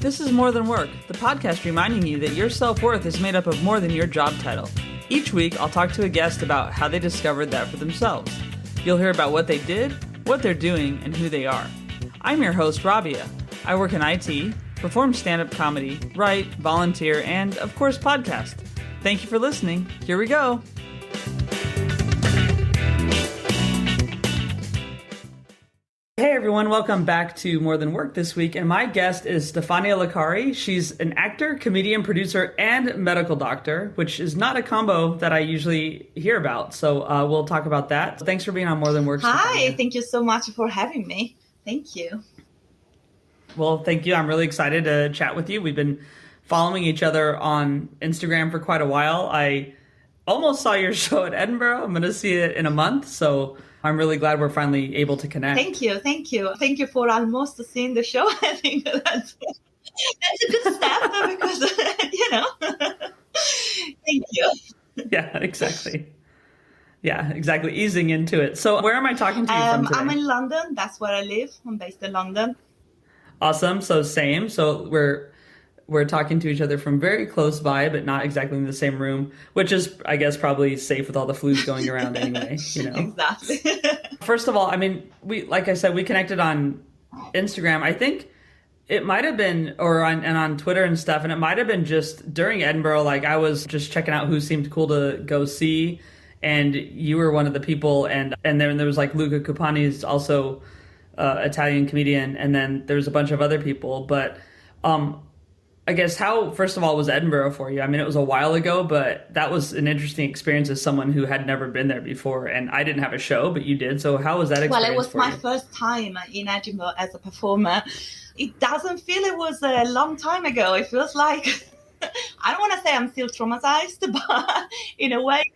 This is More Than Work, the podcast reminding you that your self-worth is made up of more than your job title. Each week, I'll talk to a guest about how they discovered that for themselves. You'll hear about what they did, what they're doing, and who they are. I'm your host, Rabia. I work in IT, perform stand-up comedy, write, volunteer, and, of course, podcast. Thank you for listening. Here we go. Hey everyone, welcome back to More Than Work this week, and my guest is Stefania Licari. She's an actor, comedian, producer, and medical doctor, which is not a combo that I usually hear about, so we'll talk about that. Thanks for being on More Than Work, Hi, Stefania. Thank you so much for having me. Thank you. Well, thank you. I'm really excited to chat with you. We've been following each other on Instagram for quite a while. I almost saw your show at Edinburgh. I'm going to see it in a month, so I'm really glad we're finally able to connect. Thank you. Thank you for almost seeing the show. I think that's a good step because, thank you. Yeah, exactly. Easing into it. So where am I talking to you from today? I'm in London. That's where I live. I'm based in London. Awesome. So same. So we're talking to each other from very close by, but not exactly in the same room, which is, I guess, probably safe with all the flus going around anyway, Exactly. First of all, I mean, like I said, we connected on Instagram. I think it might have been, on Twitter and stuff, and it might have been just during Edinburgh, like I was just checking out who seemed cool to go see, and you were one of the people, and then there was like Luca Cupani, who's also Italian comedian, and then there's a bunch of other people, but I guess how, first of all, was Edinburgh for you? I mean, it was a while ago, but that was an interesting experience as someone who had never been there before. And I didn't have a show, but you did. So how was that experience? Well, it was my first time in Edinburgh as a performer. It doesn't feel it was a long time ago. It feels like, I don't want to say I'm still traumatized, but in a way,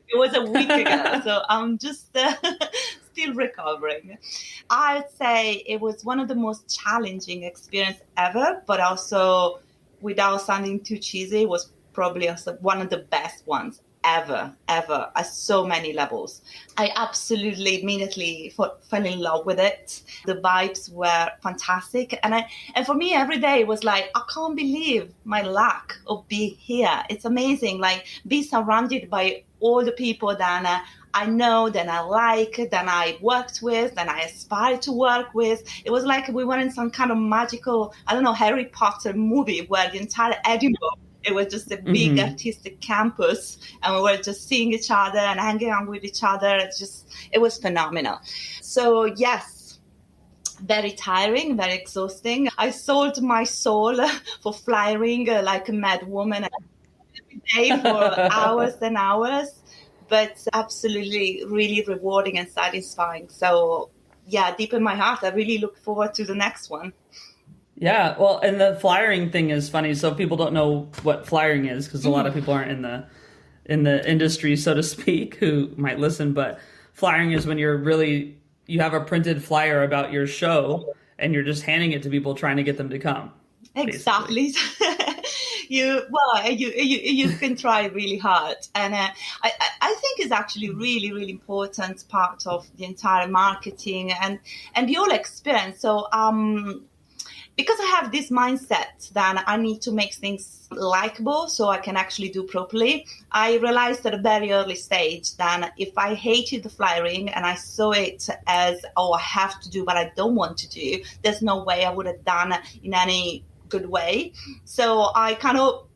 it was a week ago. So I'm just still recovering. I'd say it was one of the most challenging experiences ever, but also, without sounding too cheesy, was probably also one of the best ones ever, at so many levels. I absolutely immediately fell in love with it. The vibes were fantastic. And for me, every day was like, I can't believe my luck of being here. It's amazing, like be surrounded by all the people that I know, that I like, that I worked with, that I aspire to work with. It was like we were in some kind of magical, Harry Potter movie where the entire Edinburgh, it was just a big artistic campus, and we were just seeing each other and hanging out with each other. It was phenomenal. So yes, very tiring, very exhausting. I sold my soul for flying like a mad woman every day for hours and hours. But absolutely really rewarding and satisfying. So yeah, deep in my heart, I really look forward to the next one. Yeah, well, and the flyering thing is funny. So people don't know what flyering is because a lot of people aren't in the industry, so to speak, who might listen. But flyering is when you have a printed flyer about your show and you're just handing it to people trying to get them to come. Exactly. You can try really hard, and I think it's actually really, really important part of the entire marketing and the whole experience. So because I have this mindset that I need to make things likable so I can actually do properly, I realized at a very early stage that if I hated the flyering and I saw it as, I have to do what I don't want to do, there's no way I would have done it in any good way. So I kind of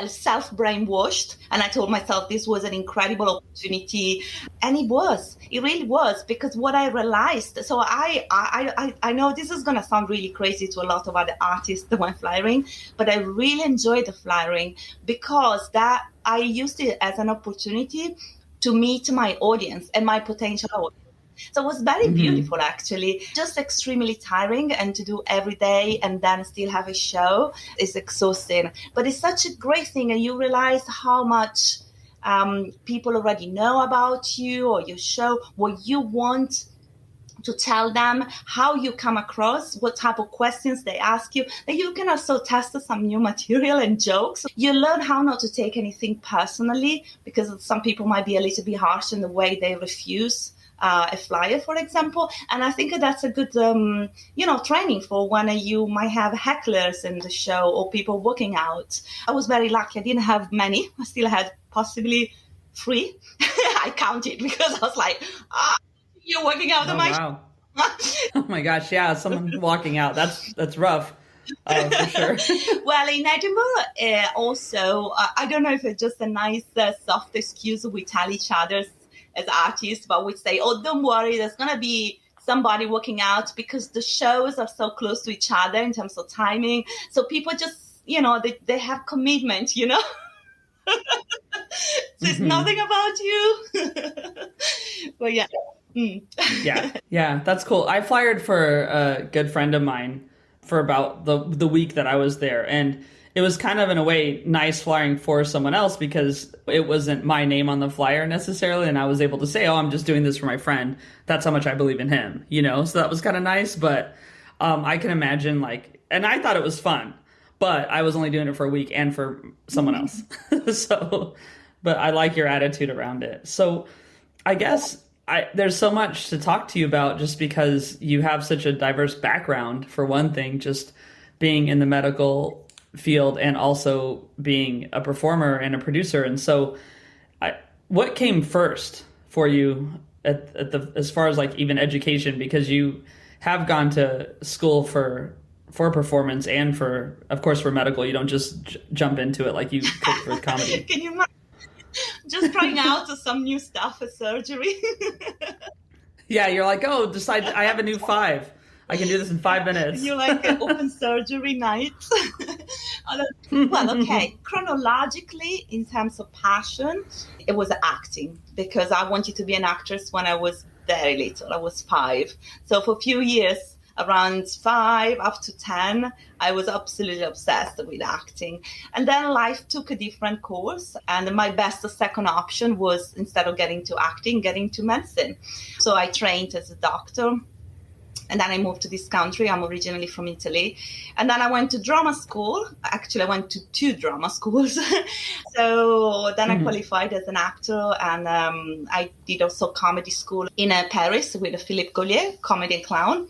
self-brainwashed, and I told myself this was an incredible opportunity, and it really was, because what I realized, so I know this is going to sound really crazy to a lot of other artists when flyering, but I really enjoyed the flyering because that I used it as an opportunity to meet my audience and my potential audience. So it was very beautiful, actually. Just extremely tiring, and to do every day and then still have a show is exhausting. But it's such a great thing, and you realize how much people already know about you or your show, what you want to tell them, how you come across, what type of questions they ask you. And you can also test some new material and jokes. You learn how not to take anything personally, because some people might be a little bit harsh in the way they refuse a flyer, for example. And I think that's a good, training for when you might have hecklers in the show or people working out. I was very lucky. I didn't have many. I still had possibly 3. I counted because I was like, you're working out on my wow. Oh my gosh, yeah, someone walking out. That's rough. For sure. Well, in Edinburgh, also, I don't know if it's just a nice, soft excuse we tell each other as artists, but we say, oh, don't worry, there's going to be somebody working out because the shows are so close to each other in terms of timing. So people just, they have commitment, So it's nothing about you. But yeah. Yeah, that's cool. I flyered for a good friend of mine for about the week that I was there, and it was kind of in a way nice flying for someone else because it wasn't my name on the flyer necessarily, and I was able to say, oh, I'm just doing this for my friend. That's how much I believe in him, so that was kind of nice. But I can imagine and I thought it was fun, but I was only doing it for a week and for someone else. But I like your attitude around it. So I guess there's so much to talk to you about just because you have such a diverse background, for one thing, just being in the medical field and also being a performer and a producer. And so what came first for you as far as even education, because you have gone to school for performance and for, of course, for medical. You don't just jump into it like you could for comedy. Can you imagine? Just trying out some new stuff for surgery. Yeah, you're like, oh, decide I have a new 5. I can do this in 5 minutes. You're like open surgery nights. Well, okay. Chronologically, in terms of passion, it was acting because I wanted to be an actress when I was very little. I was 5. So for a few years, around 5 up to 10, I was absolutely obsessed with acting. And then life took a different course. And my best second option was, instead of getting to acting, getting to medicine. So I trained as a doctor. And then I moved to this country. I'm originally from Italy. And then I went to drama school. Actually, I went to 2 drama schools. So then I qualified as an actor. And I did also comedy school in Paris with Philippe Gaulier, comedy and clown.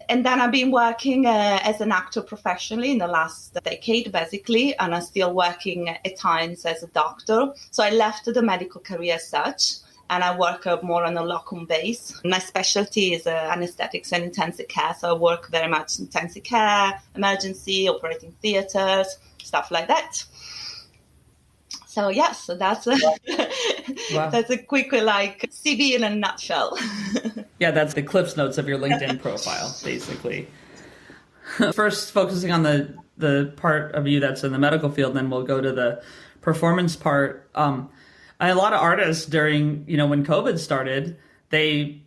And then I've been working as an actor professionally in the last decade, basically. And I'm still working at times as a doctor. So I left the medical career as such. And I work more on a locum base. My specialty is anaesthetics and intensive care. So I work very much in intensive care, emergency, operating theatres, stuff like that. So yes, so that's that's a quick CV in a nutshell. Yeah, that's the Cliff's Notes of your LinkedIn profile, basically. First, focusing on the part of you that's in the medical field, then we'll go to the performance part. A lot of artists during, when COVID started, they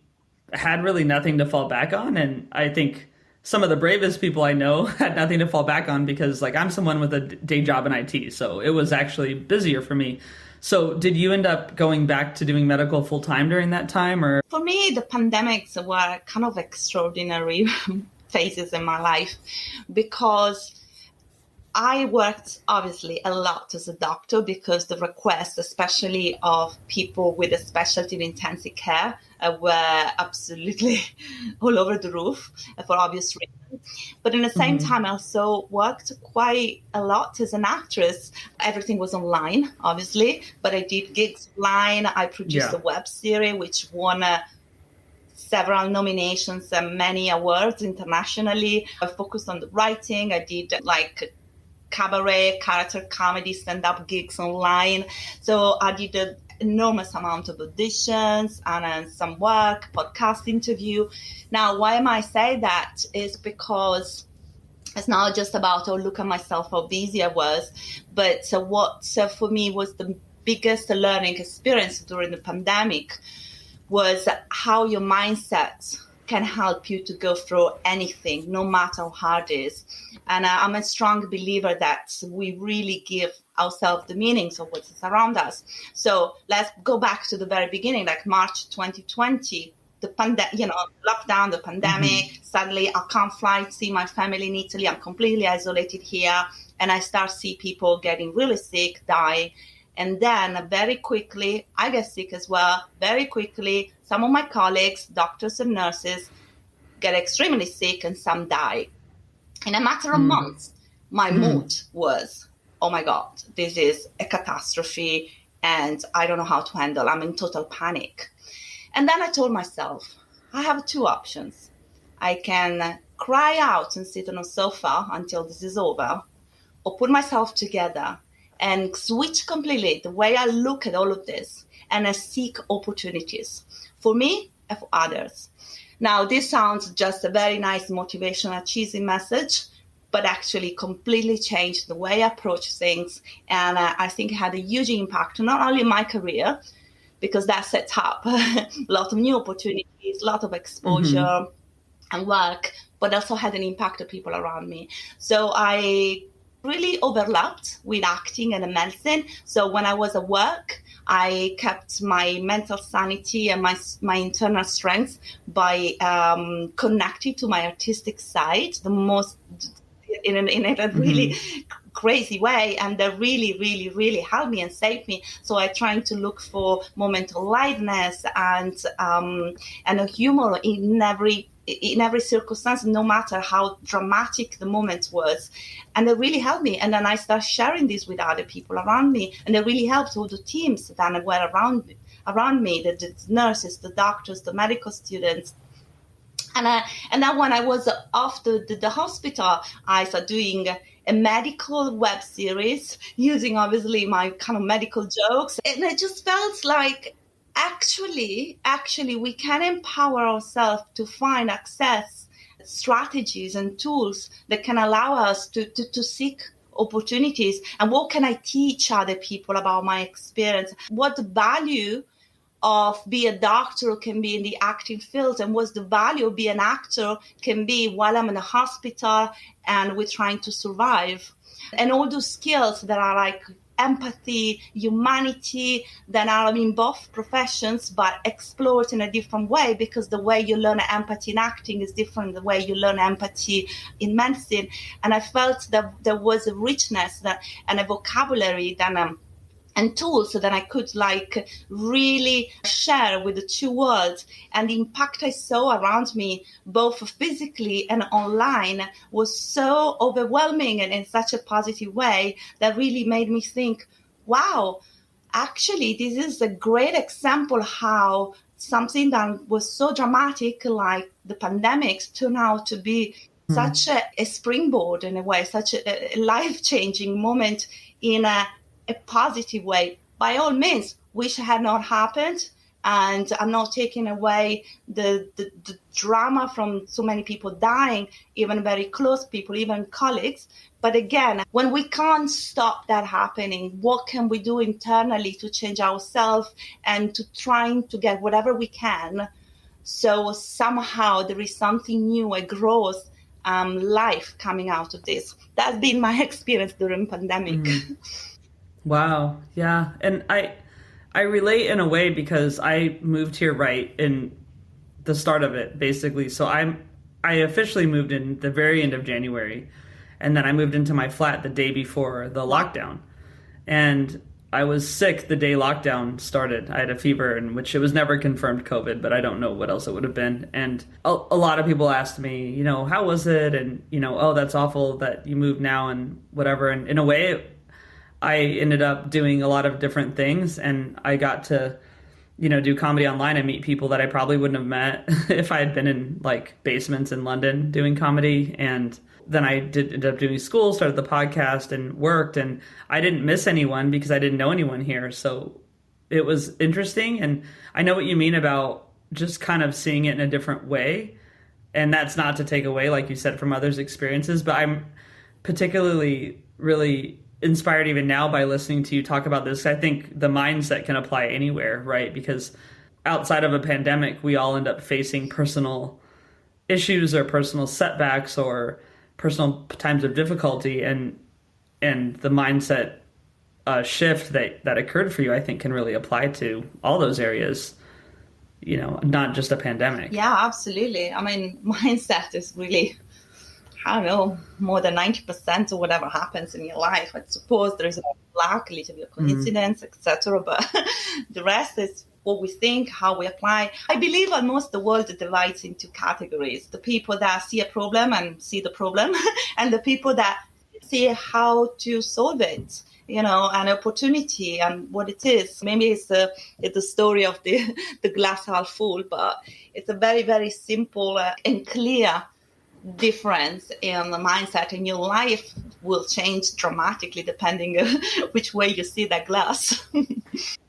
had really nothing to fall back on. And I think some of the bravest people I know had nothing to fall back on because I'm someone with a day job in IT. So it was actually busier for me. So did you end up going back to doing medical full time during that time? Or for me, the pandemics were kind of extraordinary phases in my life because I worked obviously a lot as a doctor because the requests, especially of people with a specialty in intensive care, were absolutely all over the roof for obvious reasons. But in the same time, I also worked quite a lot as an actress. Everything was online, obviously, but I did gigs online. I produced a web series which won several nominations and many awards internationally. I focused on the writing. I did cabaret, character comedy, stand-up gigs online. So I did an enormous amount of auditions and some work, podcast interview. Now, why am I saying that is because it's not just about, oh, look at myself, how busy I was. But what for me was the biggest learning experience during the pandemic was how your mindset can help you to go through anything, no matter how hard it is. And I'm a strong believer that we really give ourselves the meanings of what's around us. So let's go back to the very beginning, March 2020, the lockdown, the pandemic. Suddenly I can't fly to see my family in Italy. I'm completely isolated here. And I start see people getting really sick, die. And then very quickly, I get sick as well. Very quickly, some of my colleagues, doctors and nurses, get extremely sick and some die. In a matter of months, my mood was, oh my God, this is a catastrophe and I don't know how to handle. I'm in total panic. And then I told myself, I have two options. I can cry out and sit on a sofa until this is over, or put myself together and switch completely the way I look at all of this, and I seek opportunities for me and for others. Now, this sounds just a very nice motivational, cheesy message, but actually completely changed the way I approach things. And I think it had a huge impact, not only in my career, because that sets up a lot of new opportunities, a lot of exposure and work, but also had an impact on people around me. So I really overlapped with acting and medicine. So when I was at work, I kept my mental sanity and my internal strength by connecting to my artistic side, the most in a really crazy way, and that really helped me and saved me. So I tried to look for moment of lightness and a humor in every circumstance, no matter how dramatic the moment was. And it really helped me. And then I started sharing this with other people around me. And it really helped all the teams that were around me, the nurses, the doctors, the medical students. And then when I was off the hospital, I started doing a medical web series using obviously my kind of medical jokes. And it just felt like, actually, we can empower ourselves to find access strategies and tools that can allow us to seek opportunities. And what can I teach other people about my experience? What the value of be a doctor can be in the acting field, and what's the value of being an actor can be while I'm in a hospital and we're trying to survive. And all those skills that are like empathy, humanity, that are in both professions, but explored in a different way, because the way you learn empathy in acting is different than the way you learn empathy in medicine. And I felt that there was a richness and a vocabulary and tools so that I could like really share with the two worlds. And the impact I saw around me, both physically and online, was so overwhelming and in such a positive way that really made me think, wow, actually, this is a great example how something that was so dramatic like the pandemic turned out to be such a springboard in a way, such a life-changing moment in a positive way. By all means, wish it had not happened, and I'm not taking away the drama from so many people dying, even very close people, even colleagues. But again, when we can't stop that happening, what can we do internally to change ourselves and to trying to get whatever we can, so somehow there is something new, a growth, life coming out of this. That's been my experience during pandemic. Wow. Yeah. And I relate in a way because I moved here right in the start of it, basically. So I officially moved in the very end of January, and then I moved into my flat the day before the lockdown. And I was sick the day lockdown started. I had a fever, in which it was never confirmed COVID, but I don't know what else it would have been. And a lot of people asked me, how was it? And, oh, that's awful that you moved now and whatever. And in a way, I ended up doing a lot of different things, and I got to, do comedy online and meet people that I probably wouldn't have met if I had been in like basements in London doing comedy. And then I ended up doing school, started the podcast and worked, and I didn't miss anyone because I didn't know anyone here. So it was interesting. And I know what you mean about just kind of seeing it in a different way. And that's not to take away, like you said, from others' experiences, but I'm particularly really inspired even now by listening to you talk about this. I think the mindset can apply anywhere, right? Because outside of a pandemic, we all end up facing personal issues or personal setbacks or personal times of difficulty, and the mindset shift that occurred for you, I think, can really apply to all those areas, not just a pandemic. Yeah, absolutely. I mean, mindset is really I don't know, more than 90% of whatever happens in your life. I suppose there is a luck, a little bit of coincidence, etc. But the rest is what we think, how we apply. I believe almost the world divides into categories. The people that see a problem and see the problem, and the people that see how to solve it, an opportunity and what it is. Maybe it's the story of the glass half full, but it's a very, very simple and clear difference in the mindset, and your life will change dramatically depending on which way you see that glass.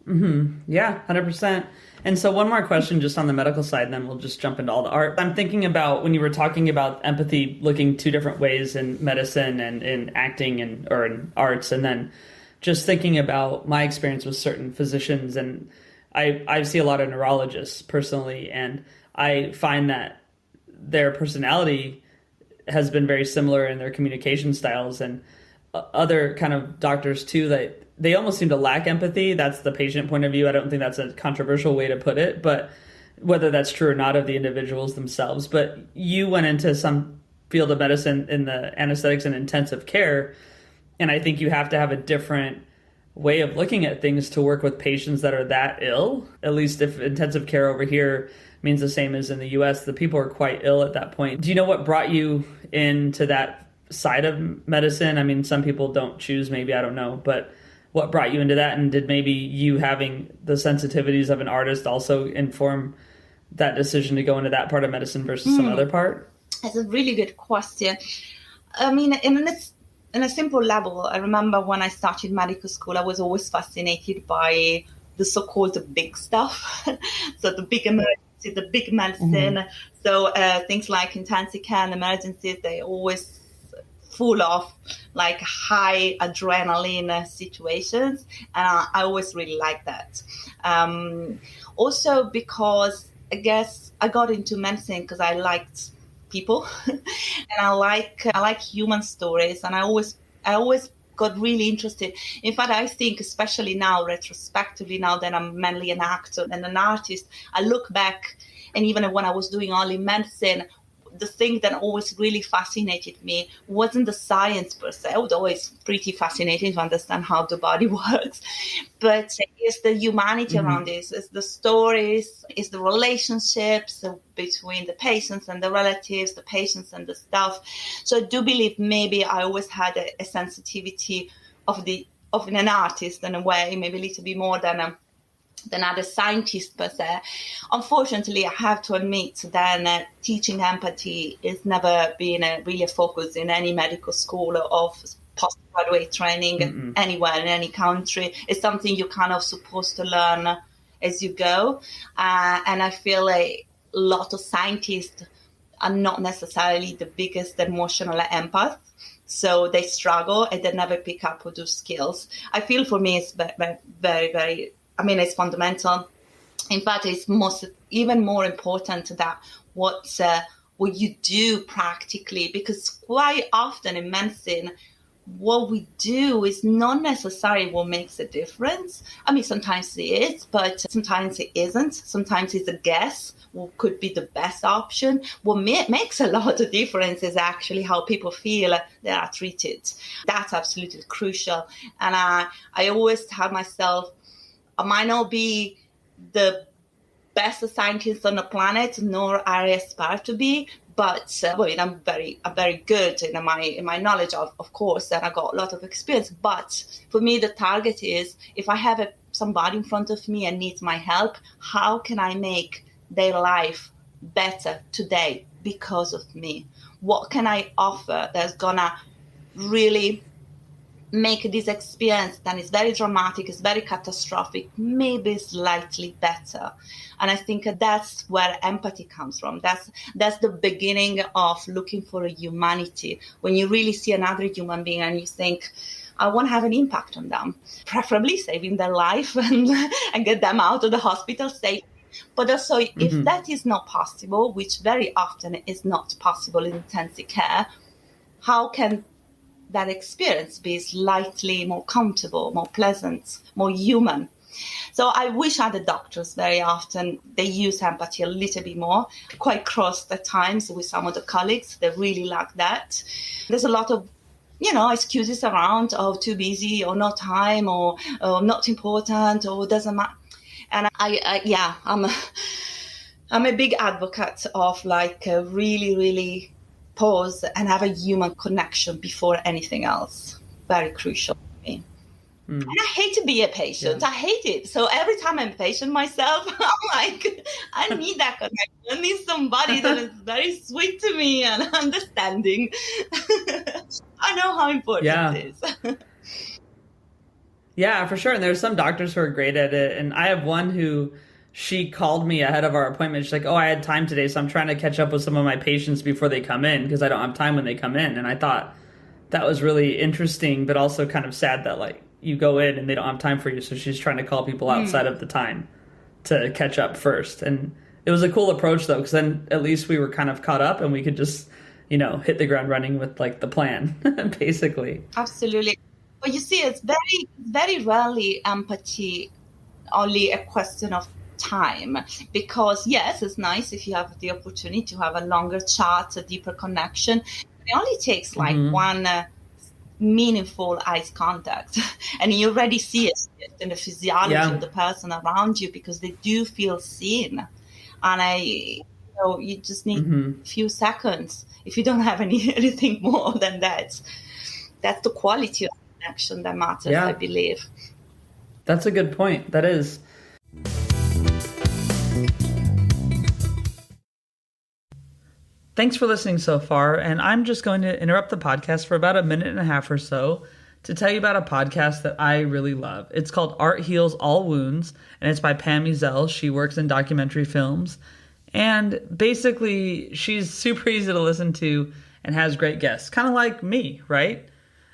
Yeah, 100%. And so one more question just on the medical side, and then we'll just jump into all the art. I'm thinking about when you were talking about empathy looking two different ways in medicine and in acting or in arts, and then just thinking about my experience with certain physicians. And I see a lot of neurologists personally, and I find that their personality has been very similar in their communication styles, and other kind of doctors too, that they almost seem to lack empathy. That's the patient point of view. I don't think that's a controversial way to put it, but whether that's true or not of the individuals themselves. But you went into some field of medicine in the anesthetics and intensive care, and I think you have to have a different way of looking at things to work with patients that are that ill. At least if intensive care over here means the same as in the US, the people are quite ill at that point. Do you know what brought you into that side of medicine? I mean, some people don't choose, maybe, I don't know, but what brought you into that? And did maybe you having the sensitivities of an artist also inform that decision to go into that part of medicine versus some other part? That's a really good question. I mean, in a simple level, I remember when I started medical school, I was always fascinated by the so-called big stuff. So the big emergency, the big medicine. So things like intensive care and emergencies, they always full of like high adrenaline situations, and I always really liked that. Also because I guess I got into medicine because I liked people and I like human stories, and I always got really interested. In fact, I think, especially now, retrospectively, now that I'm mainly an actor and an artist, I look back, and even when I was doing only medicine, the thing that always really fascinated me wasn't the science per se, although it's pretty fascinating to understand how the body works, but it's the humanity around this, it's the stories, it's the relationships between the patients and the relatives, the patients and the staff. So I do believe maybe I always had a sensitivity of an artist in a way, maybe a little bit more than other scientists per se. Unfortunately, I have to admit that teaching empathy has never been really a focus in any medical school of postgraduate training anywhere in any country. It's something you're kind of supposed to learn as you go. And I feel a lot of scientists are not necessarily the biggest emotional empath. So they struggle and they never pick up those skills. I feel for me it's very, very, very, it's fundamental. In fact, it's even more important that what you do practically, because quite often in medicine, what we do is not necessarily what makes a difference. Sometimes it is, but sometimes it isn't. Sometimes it's a guess what could be the best option. What makes a lot of difference is actually how people feel they are treated. That's absolutely crucial. And I always tell myself, I might not be the best scientist on the planet, nor I aspire to be, but I'm very good in my knowledge of course, and I got a lot of experience. But for me, the target is, if I have somebody in front of me and needs my help, how can I make their life better today because of me? What can I offer that's gonna really make this experience that is very dramatic, is very catastrophic, maybe slightly better? And I think that's where empathy comes from. That's the beginning of looking for a humanity. When you really see another human being and you think, I want to have an impact on them, preferably saving their life and get them out of the hospital safe. But also, if that is not possible, which very often is not possible in intensive care, how can that experience be slightly more comfortable, more pleasant, more human? So I wish other doctors very often, they use empathy a little bit more, quite cross at times with some of the colleagues. They really like that. There's a lot of, excuses around, too busy or no time or not important or doesn't matter. And I'm a big advocate of really, really pause and have a human connection before anything else. Very crucial for me. And I hate to be a patient. Yeah. I hate it. So every time I'm a patient myself, I'm like, I need that connection. I need somebody that is very sweet to me and understanding. I know how important it is. Yeah, for sure. And there's some doctors who are great at it. And I have one who, she called me ahead of our appointment. She's like, I had time today, so I'm trying to catch up with some of my patients before they come in because I don't have time when they come in. And I thought that was really interesting, but also kind of sad that you go in and they don't have time for you. So she's trying to call people outside of the time to catch up first. And it was a cool approach though, because then at least we were kind of caught up and we could just, hit the ground running with the plan, basically. Absolutely. But you see, it's very, very rarely empathy only a question of time, because yes, it's nice if you have the opportunity to have a longer chat, a deeper connection. It only takes one meaningful eye contact and you already see it in the physiology of the person around you, because they do feel seen. And you just need a few seconds. If you don't have anything more than that, that's the quality of connection that matters, I believe. That's a good point. That is. Thanks for listening so far, and I'm just going to interrupt the podcast for about a minute and a half or so to tell you about a podcast that I really love. It's called Art Heals All Wounds, and it's by Pam Uzell. She works in documentary films, and basically she's super easy to listen to and has great guests, kind of like me, right?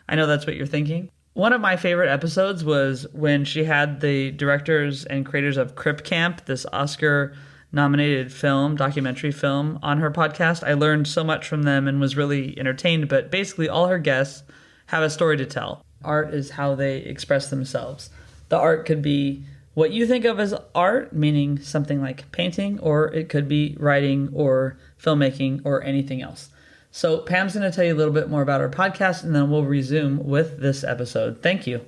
I know that's what you're thinking. One of my favorite episodes was when she had the directors and creators of Crip Camp, this Oscar-nominated documentary film, on her podcast. I learned so much from them and was really entertained, but basically all her guests have a story to tell. Art is how they express themselves. The art could be what you think of as art, meaning something like painting, or it could be writing or filmmaking or anything else. So Pam's going to tell you a little bit more about our podcast, and then we'll resume with this episode. Thank you.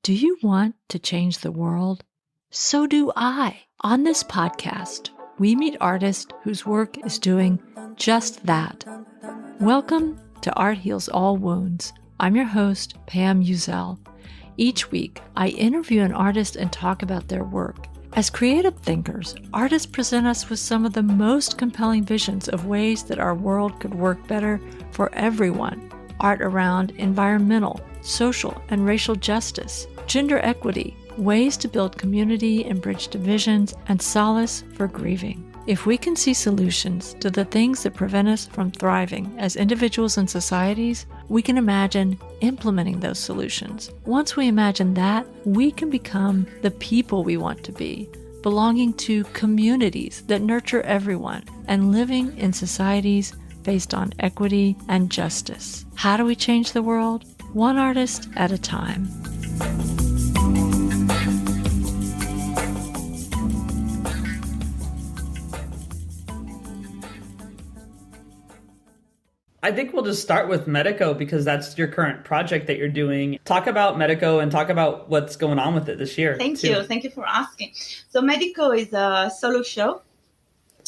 Do you want to change the world? So do I. On this podcast, we meet artists whose work is doing just that. Welcome to Art Heals All Wounds. I'm your host, Pam Uzell. Each week, I interview an artist and talk about their work. As creative thinkers, artists present us with some of the most compelling visions of ways that our world could work better for everyone. Art around environmental, social, and racial justice, gender equity, ways to build community and bridge divisions, and solace for grieving. If we can see solutions to the things that prevent us from thriving as individuals and societies, we can imagine implementing those solutions. Once we imagine that, we can become the people we want to be, belonging to communities that nurture everyone, and living in societies based on equity and justice. How do we change the world? One artist at a time. I think we'll just start with Medico because that's your current project that you're doing. Talk about Medico and talk about what's going on with it this year. Thank you. Thank you for asking. So Medico is a solo show.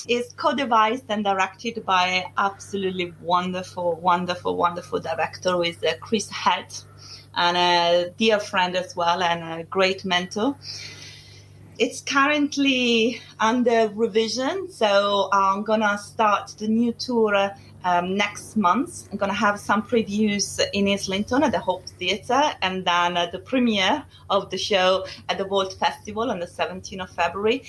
It's co-devised and directed by absolutely wonderful director who is Chris Head, and a dear friend as well and a great mentor. It's currently under revision, so I'm going to start the new tour next month. I'm going to have some previews in Islington at the Hope Theatre, and then the premiere of the show at the Vault Festival on the 17th of February.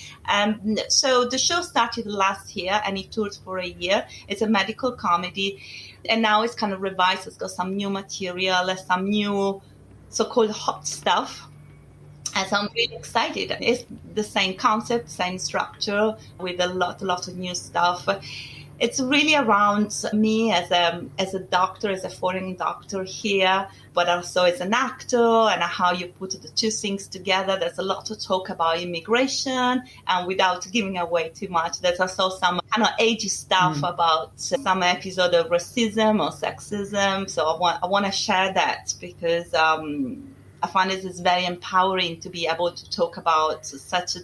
So the show started last year and it toured for a year. It's a medical comedy, and now it's kind of revised. It's got some new material, some new so-called hot stuff. And so I'm really excited. It's the same concept, same structure, with a lot of new stuff. It's really around me as a doctor, as a foreign doctor here, but also as an actor and how you put the two things together. There's a lot to talk about immigration, and without giving away too much, there's also some kind of edgy stuff about some episode of racism or sexism. So I want to share that because I find it is very empowering to be able to talk about such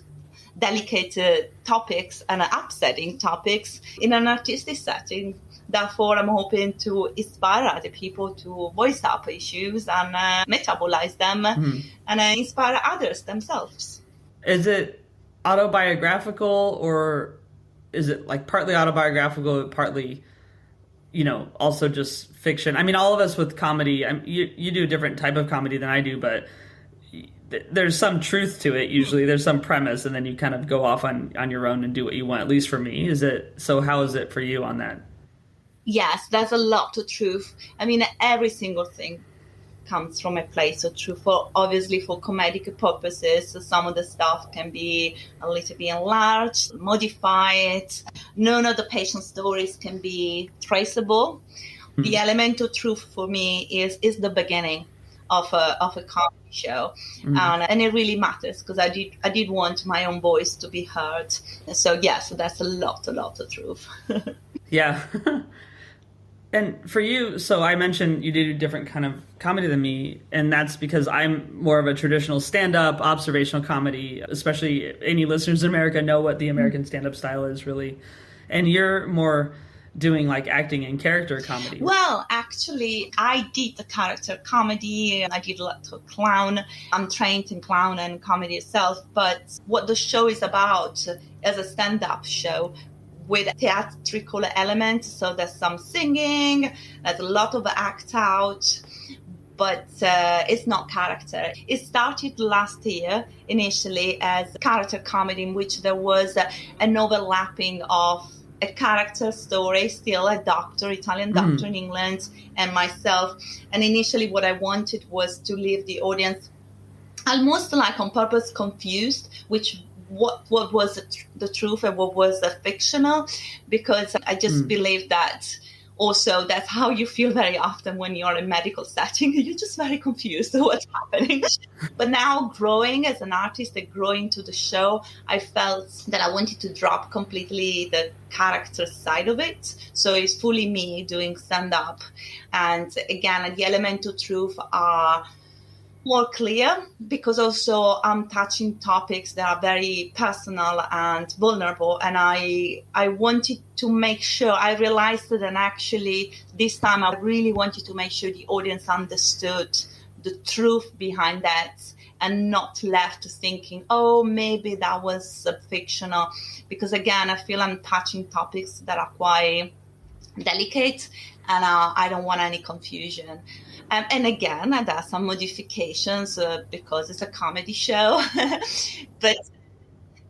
delicate topics and upsetting topics in an artistic setting. Therefore, I'm hoping to inspire other people to voice up issues and metabolize them and inspire others themselves. Is it autobiographical, or is it like partly autobiographical, partly, also just fiction? I mean, all of us with comedy, you do a different type of comedy than I do, but there's some truth to it. Usually there's some premise, and then you kind of go off on your own and do what you want, at least for me. So how is it for you on that? Yes, there's a lot of truth. I mean, every single thing comes from a place of truth. Obviously, for comedic purposes, some of the stuff can be a little bit enlarged, modified. None of the patient stories can be traceable. The element of truth for me is the beginning of a comedy show, and it really matters because I did want my own voice to be heard. So that's a lot of truth. Yeah. And for you, so I mentioned you did a different kind of comedy than me, and that's because I'm more of a traditional stand-up, observational comedy. Especially any listeners in America know what the American stand-up style is, really. And you're more doing like acting and character comedy. Well, actually, I did the character comedy, and I did a lot of clown. I'm trained in clown and comedy itself, but what the show is about is a stand-up show with theatrical elements. So there's some singing, there's a lot of act out, but it's not character. It started last year initially as character comedy, in which there was an overlapping of a character story, still a doctor, Italian doctor in England, and myself. And initially what I wanted was to leave the audience almost like on purpose confused, what was the truth and what was the fictional, because I just believe that also that's how you feel very often when you're in medical setting. You're just very confused what's happening. But now growing as an artist and growing to the show, I felt that I wanted to drop completely the character side of it. So it's fully me doing stand-up. And again, the element of truth are more clear, because also I'm touching topics that are very personal and vulnerable, and I wanted to make sure, I realized that, and actually this time I really wanted to make sure the audience understood the truth behind that and not left thinking, oh, maybe that was fictional, because again, I feel I'm touching topics that are quite delicate, and I don't want any confusion. And again, there are some modifications because it's a comedy show, but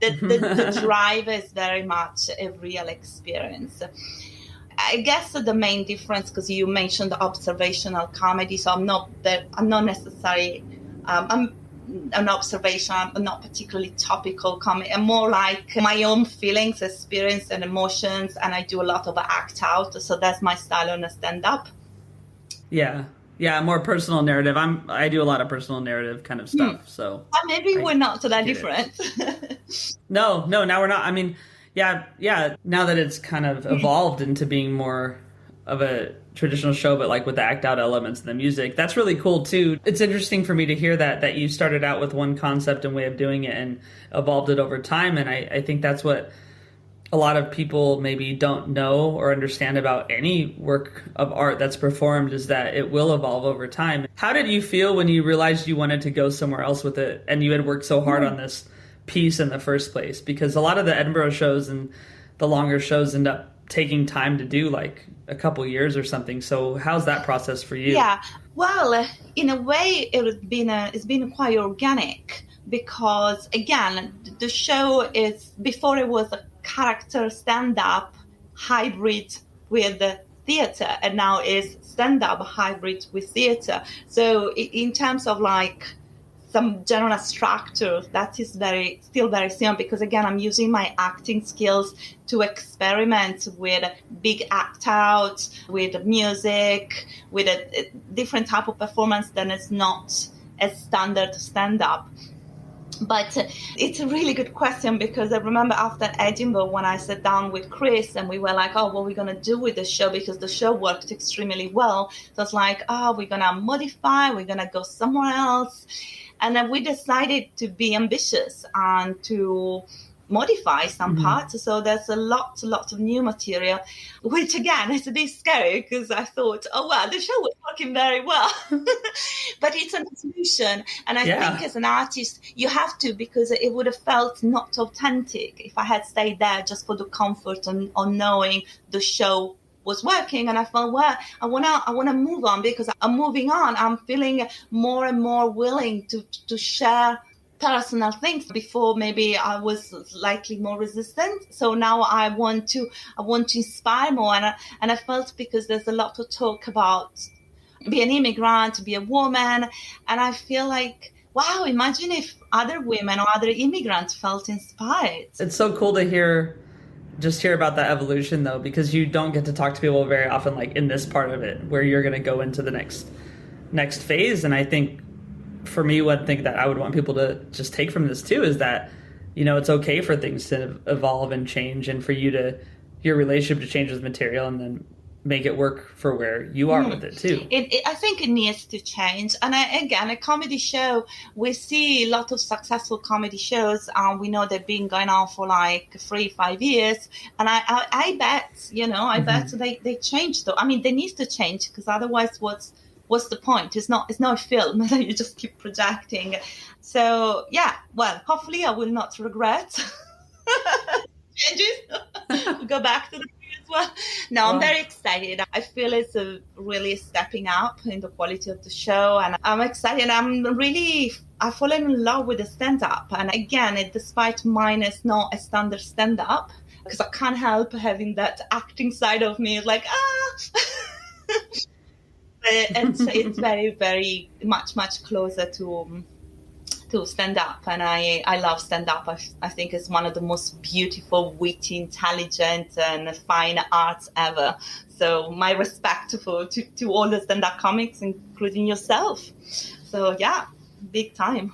the drive is very much a real experience. I guess the main difference, because you mentioned observational comedy, so I'm not necessarily I'm an observation. I'm not particularly topical comedy. I'm more like my own feelings, experience, and emotions, and I do a lot of act out. So that's my style on a stand-up. Yeah, more personal narrative. I do a lot of personal narrative kind of stuff. So maybe we're not so that different. No, now we're not. I mean, yeah. Now that it's kind of evolved into being more of a traditional show, but like with the act out elements and the music, that's really cool too. It's interesting for me to hear that you started out with one concept and way of doing it and evolved it over time. And I think that's what a lot of people maybe don't know or understand about any work of art that's performed, is that it will evolve over time. How did you feel when you realized you wanted to go somewhere else with it and you had worked so hard on this piece in the first place? Because a lot of the Edinburgh shows and the longer shows end up taking time to do, like a couple years or something. So how's that process for you? Yeah, well, in a way, it's been quite organic, because again, the show is, before it was a character stand-up hybrid with theater, and now is stand-up hybrid with theater. So in terms of like some general structure that is still very similar, because again, I'm using my acting skills to experiment with big act out, with music, with a different type of performance than is not a standard stand-up. But it's a really good question, because I remember after Edinburgh when I sat down with Chris and we were like, oh, what are we going to do with the show? Because the show worked extremely well. So it's like, oh, we're going to modify, we're going to go somewhere else. And then we decided to be ambitious and to modify some parts. So there's a lot of new material, which again is a bit scary, because I thought, oh, well, the show was working very well. But it's an evolution. And I think as an artist, you have to, because it would have felt not authentic if I had stayed there just for the comfort on knowing the show was working. And I felt, well, I wanna move on, because I'm moving on. I'm feeling more and more willing to share personal things. Before maybe I was slightly more resistant, so now I want to inspire more, and I felt, because there's a lot to talk about be an immigrant, to be a woman, and I feel like, wow, imagine if other women or other immigrants felt inspired. It's so cool to hear about that evolution, though, because you don't get to talk to people very often, like in this part of it, where you're going to go into the next phase. And I think for me, one thing that I would want people to just take from this too is that, it's okay for things to evolve and change, and for your relationship to change with material and then make it work for where you are with it too. I think it needs to change. And again, a comedy show, we see a lot of successful comedy shows. We know they've been going on for like 3-5 years. And I bet, I bet they change though. I mean, they need to change, because otherwise what's the point? It's not a film that you just keep projecting. So yeah, well, hopefully I will not regret changes. Go back to the previous one. No, I'm very excited. I feel it's a really stepping up in the quality of the show, and I'm excited. I've fallen in love with the stand-up. And again, despite mine is not a standard stand-up, because I can't help having that acting side of me. It's like, it's very, very much closer to stand up, and I love stand up. I think it's one of the most beautiful, witty, intelligent, and fine arts ever. So my respect to all the stand up comics, including yourself. So yeah, big time.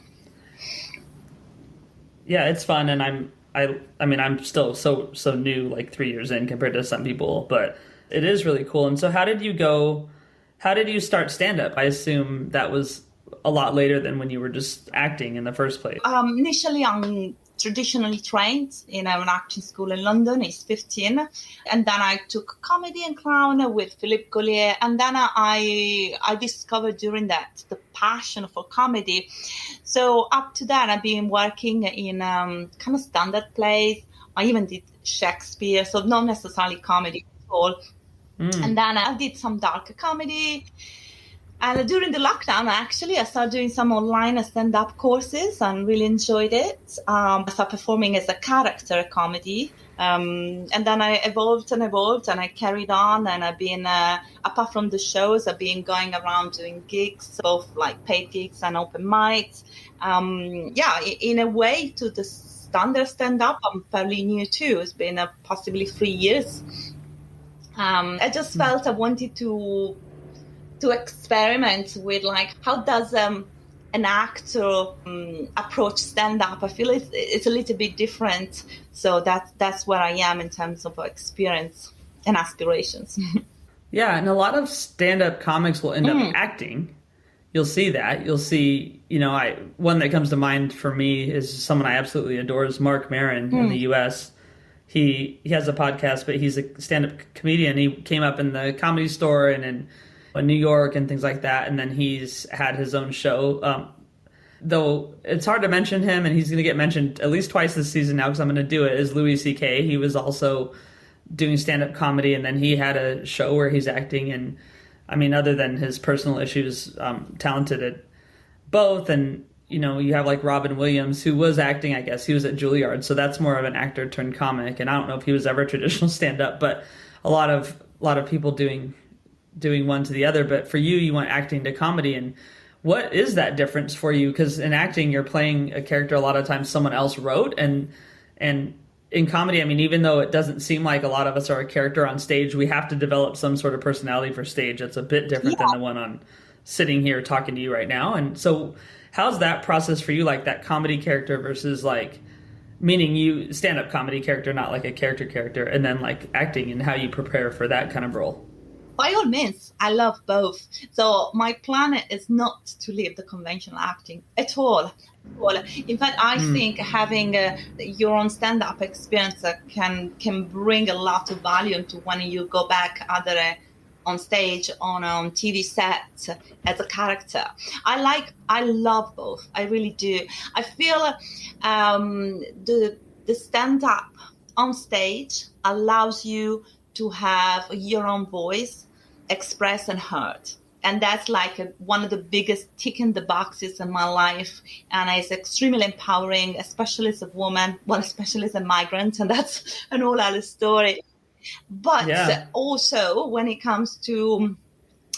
Yeah, it's fun, and I'm still so new, like 3 years in compared to some people, but it is really cool. And so how did you start stand-up? I assume that was a lot later than when you were just acting in the first place. Initially, I'm traditionally trained in an acting school in London, age 15. And then I took comedy and clown with Philippe Gaulier. And then I discovered during that the passion for comedy. So up to that, I've been working in kind of standard plays. I even did Shakespeare, so not necessarily comedy at all. And then I did some darker comedy. And during the lockdown, actually, I started doing some online stand-up courses and really enjoyed it. I started performing as a character comedy. And then I evolved and I carried on. And I've been, apart from the shows, I've been going around doing gigs, both like paid gigs and open mics. In a way, to the standard stand-up, I'm fairly new too. It's been possibly 3 years. I just felt I wanted to experiment with, like, how does an actor approach stand-up. I feel it's a little bit different. So that's where I am in terms of experience and aspirations. Yeah, and a lot of stand-up comics will end up acting. You'll see that. You'll see, one that comes to mind for me is someone I absolutely adore is Mark Maron in the U.S. He has a podcast, but he's a stand-up comedian. He came up in the Comedy Store and in New York and things like that. And then he's had his own show. Though it's hard to mention him, and he's going to get mentioned at least twice this season now because I'm going to do it, is Louis C.K. He was also doing stand-up comedy, and then he had a show where he's acting. And I mean, other than his personal issues, talented at both. And you have like Robin Williams, who was acting, I guess. He was at Juilliard, so that's more of an actor turned comic. And I don't know if he was ever traditional stand-up, but a lot of people doing one to the other. But for you went acting to comedy. And What is that difference for you? Because in acting, you're playing a character a lot of times someone else wrote, and in comedy, I mean, even though it doesn't seem like a lot of us are a character on stage, we have to develop some sort of personality for stage that's a bit different than the one on sitting here talking to you right now. And so, how's that process for you? Like that comedy character versus like, meaning you stand-up comedy character, not like a character, and then like acting and how you prepare for that kind of role. By all means, I love both. So my plan is not to leave the conventional acting at all. In fact, I think having your own stand-up experience can bring a lot of value into when you go back either on stage on TV set as a character. I love both. I really do. I feel the stand-up on stage allows you to have your own voice expressed and heard. And that's like one of the biggest tick in the boxes in my life. And it's extremely empowering, especially as a woman, especially as a migrant. And that's an whole other story. But also when it comes to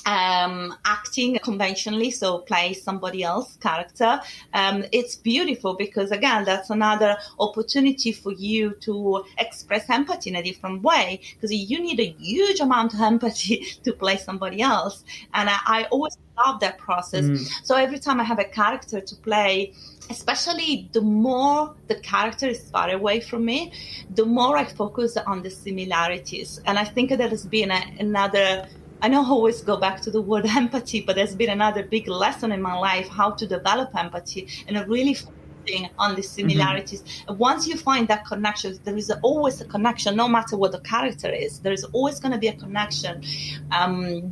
acting conventionally, so play somebody else's character, it's beautiful because again, that's another opportunity for you to express empathy in a different way, because you need a huge amount of empathy to play somebody else. And I always love that process. So every time I have a character to play, especially the more the character is far away from me, the more I focus on the similarities. And I think that has been another, I know I always go back to the word empathy, but there's been another big lesson in my life, how to develop empathy and really focusing on the similarities. Once you find that connection, there is always a connection, no matter what the character is. There is always going to be a connection.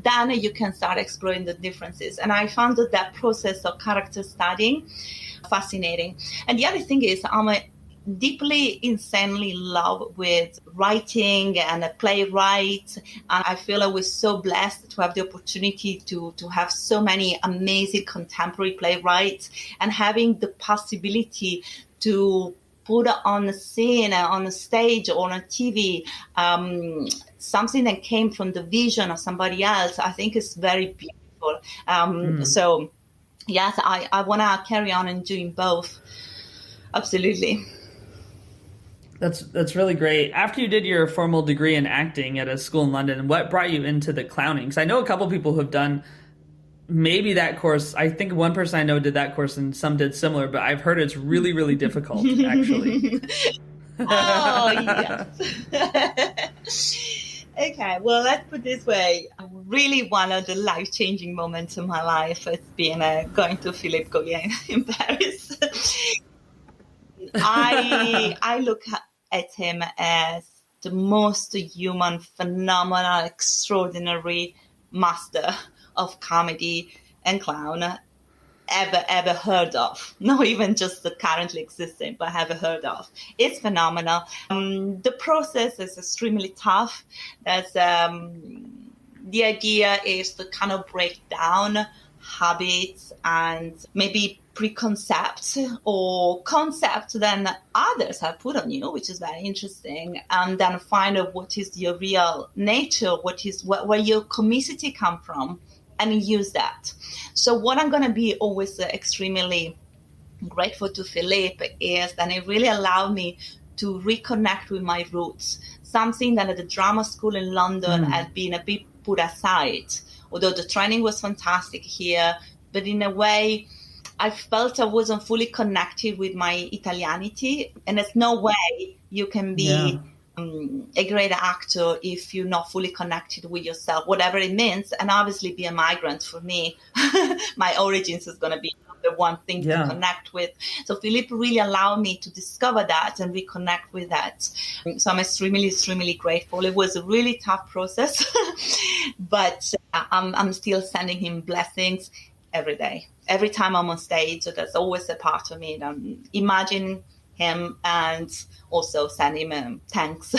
Then you can start exploring the differences. And I found that process of character studying fascinating. And the other thing is, I'm deeply, insanely in love with writing and a playwright. And I feel I was so blessed to have the opportunity to have so many amazing contemporary playwrights and having the possibility to put on a scene, on a stage or on a TV, something that came from the vision of somebody else. I think is very beautiful. So yes, I want to carry on and doing both. Absolutely. That's really great. After you did your formal degree in acting at a school in London, what brought you into the clowning? Because I know a couple people who have done maybe that course. I think one person I know did that course and some did similar, but I've heard it's really, really difficult, actually. Oh, yes. Okay, well, let's put it this way. Really one of the life-changing moments of my life has been going to Philippe Gauguin in Paris. I look at him as the most human, phenomenal, extraordinary master of comedy and clown ever heard of. Not even just the currently existing, but ever heard of. It's phenomenal. The process is extremely tough. That's the idea is to kind of break down habits and maybe preconcepts or concepts that others have put on you, which is very interesting, and then find out what is your real nature, where your comicity come from, and use that. So what I'm going to be always extremely grateful to Philippe is that it really allowed me to reconnect with my roots, something that at the drama school in London had been a bit put aside, although the training was fantastic here, but in a way I felt I wasn't fully connected with my Italianity, and there's no way you can be a great actor if you're not fully connected with yourself, whatever it means. And obviously be a migrant for me, my origins is going to be the one thing to connect with. So Philippe really allowed me to discover that and reconnect with that. So I'm extremely, extremely grateful. It was a really tough process, but I'm still sending him blessings every day. Every time I'm on stage, so there's always a part of me that imagine him and also send him thanks.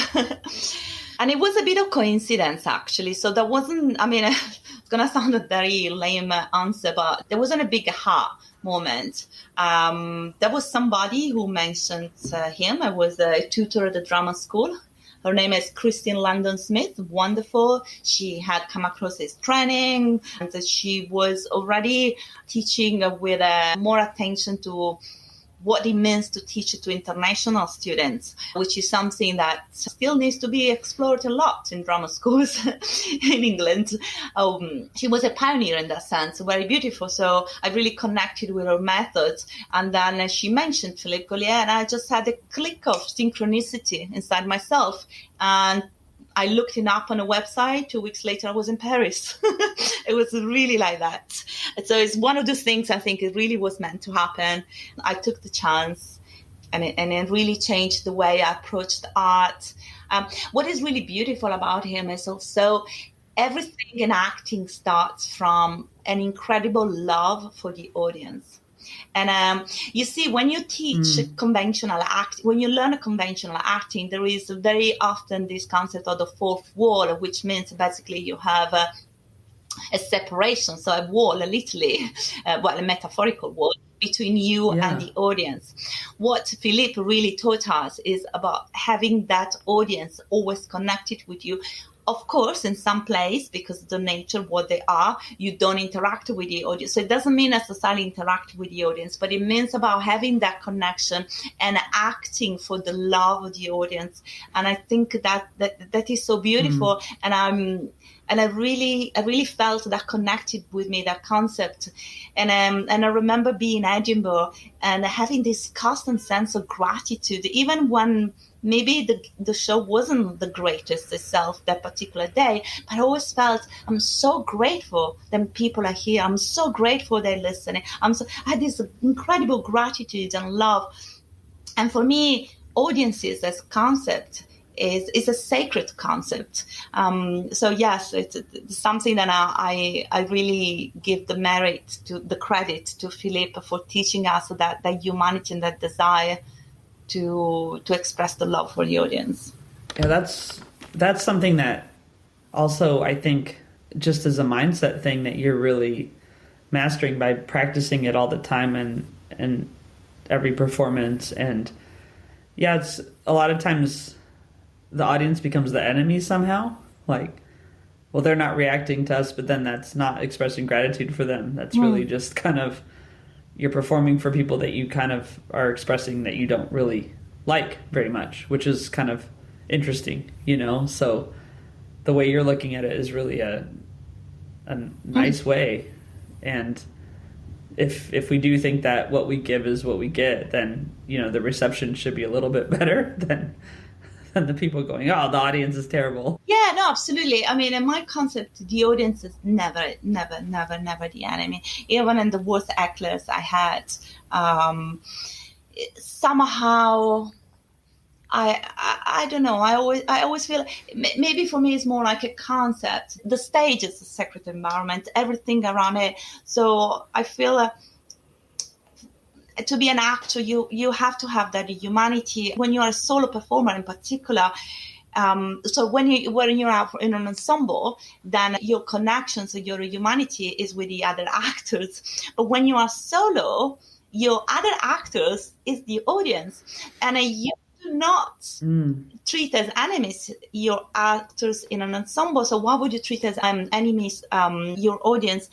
And it was a bit of coincidence, actually. So there wasn't, I mean, it's going to sound a very lame answer, but there wasn't a big aha moment. There was somebody who mentioned him. I was a tutor at the drama school. Her name is Christine Landon Smith. Wonderful. She had come across this training, and she was already teaching with more attention to what it means to teach to international students, which is something that still needs to be explored a lot in drama schools in England. She was a pioneer in that sense, very beautiful. So I really connected with her methods. And then she mentioned Philippe Collier, and I just had a click of synchronicity inside myself. And I looked him up on a website. 2 weeks later, I was in Paris. It was really like that. So it's one of those things I think it really was meant to happen. I took the chance, and it really changed the way I approached art. What is really beautiful about him is also everything in acting starts from an incredible love for the audience. And you see, when you teach conventional act, when you learn conventional acting, there is very often this concept of the fourth wall, which means basically you have a separation, so a wall, literally, a metaphorical wall between you and the audience. What Philippe really taught us is about having that audience always connected with you. Of course, in some plays, because of the nature of what they are, you don't interact with the audience. So it doesn't mean necessarily interact with the audience, but it means about having that connection and acting for the love of the audience. And I think that is so beautiful. And I really felt that connected with me, that concept. And I remember being in Edinburgh and having this constant sense of gratitude, even when maybe the show wasn't the greatest itself that particular day, but I always felt I'm so grateful that people are here. I'm so grateful they're listening. I had this incredible gratitude and love. And for me, audiences as concept is a sacred concept. So yes, it's something that I really give the credit to Philippe for teaching us that humanity and that desire to express the love for the audience. Yeah, that's something that also I think just as a mindset thing that you're really mastering by practicing it all the time and every performance. And yeah, it's a lot of times the audience becomes the enemy somehow. Like, well, they're not reacting to us, but then that's not expressing gratitude for them. That's really just kind of, you're performing for people that you kind of are expressing that you don't really like very much, which is kind of interesting, you know? So the way you're looking at it is really a nice way. And if we do think that what we give is what we get, then, you know, the reception should be a little bit better than the people going, oh, the audience is terrible. Yeah, no, absolutely. I mean, in my concept, the audience is never the enemy. Even in the worst hecklers I had, somehow, I don't know. I always feel maybe for me it's more like a concept. The stage is a sacred environment, everything around it. So I feel. To be an actor, you have to have that humanity. When you are a solo performer in particular, so when you're in an ensemble, then your connection, so your humanity is with the other actors. But when you are solo, your other actors is the audience. And you do not treat as enemies your actors in an ensemble. So why would you treat as enemies your audience?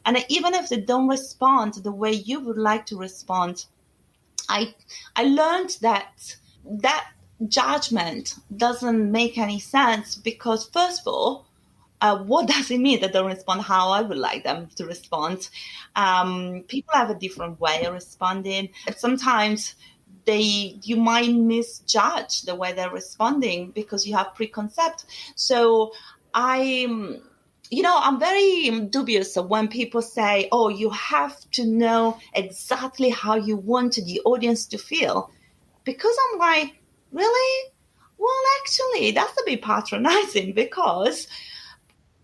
And even if they don't respond the way you would like to respond, I learned that judgment doesn't make any sense, because first of all, what does it mean that they don't respond how I would like them to respond? People have a different way of responding. Sometimes you might misjudge the way they're responding because you have preconcept. So I'm very dubious of when people say, oh, you have to know exactly how you want the audience to feel. Because I'm like, really? Well, actually, that's a bit patronizing, because